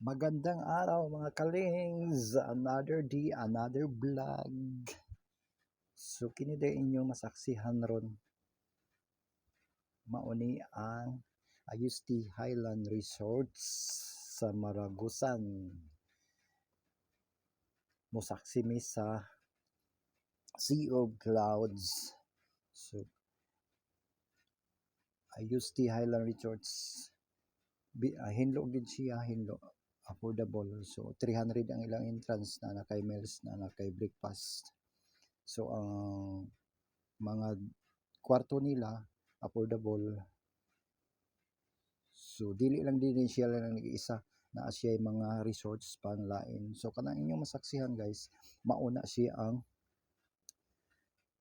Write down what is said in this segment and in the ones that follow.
Magandang araw mga kalings, another day, another vlog. So kini day inyong masaksihan ron mauni ang Ayusti Highland Resorts sa Maragusan. Mosaksi mi sa Sea of Clouds. So Ayusti Highland Resorts hinlo gid siya, hinlo affordable. So 300 ang ilang entrance na nakay meals na nakay breakfast. So ang mga kwarto nila affordable. So dili lang din siya lang nag-iisa na siya mga resorts pang lain. So kanang inyong masaksihan guys, mauna siya ang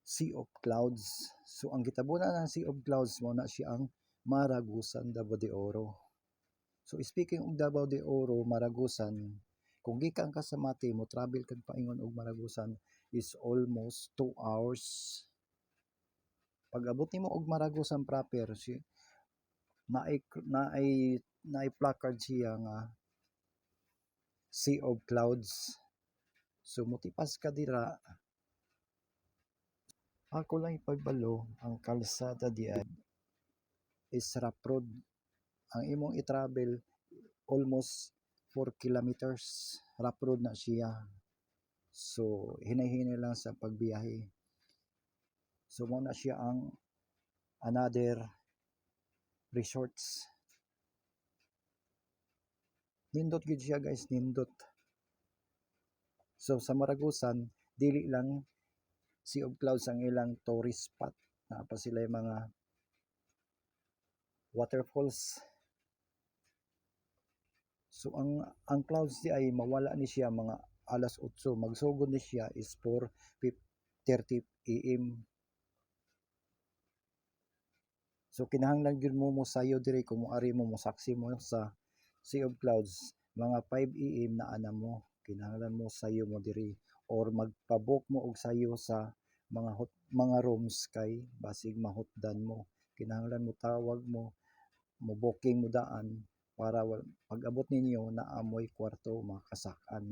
Sea of Clouds. So ang gitabunan ng Sea of Clouds mo na siya ang Maragusan, Davao de Oro. So speaking of Davao de Oro, Maragusan, kung gikan ka sa Mati mo travel kag paingon og Maragusan is almost 2 hours. Pag abot nimo og Maragusan proper, si naay placard siya nga Sea of Clouds. So motipas ka dira. Ako lang ipagbalo ang kalsada diay is rough road. Ang imong i-travel almost 4 kilometers rough road na siya. So hinay-hinay lang sa pagbiyahe. So mo na siya ang another resorts. Nindot gid siya guys, nindot. So sa Maragusan dili lang Sea of Clouds ang ilang tourist spot. Napa sila yung mga waterfalls. So ang clouds di ay mawala ni siya mga alas 8. Magsugod ni siya is 4:30 AM. So kinahanglan gyud mo sayo diri kung moari mo mosaksi mo sa Sea of Clouds mga 5 AM na ana mo. Kinahanglan mo sayo mo diri or magpa-book mo og sayo sa mga rooms kay basig mahutdan mo. Kinahanglan mo tawag mo booking mo daan para pag abot ninyo naamoy kwarto makasak-an.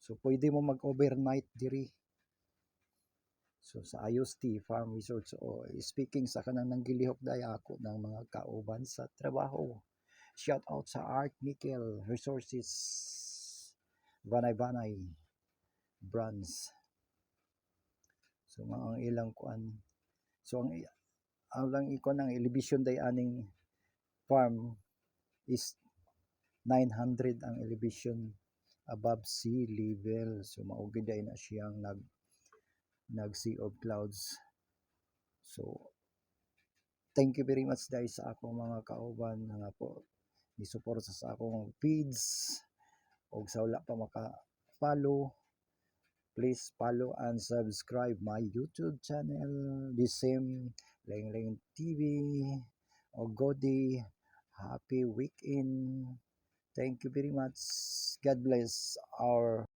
So pwede mo mag-overnight diri. So sa Ayusti Farm Resort. So speaking sa kanang nanggilihok day ako ng mga kauban sa trabaho. Shout out sa Art Nickel Resources Banay Brands. So mga ang ilang kuan. So ang lang ikon ang elevation day aning farm is 900 ang elevation above sea level. So maugid ay na siyang nag Sea of Clouds. So thank you very much guys sa akong mga kauban nga po gisuporta sa akong feeds og sa wala pa maka-follow, please follow and subscribe my YouTube channel, the same Leng TV o Godi. Happy weekend. Thank you very much. God bless our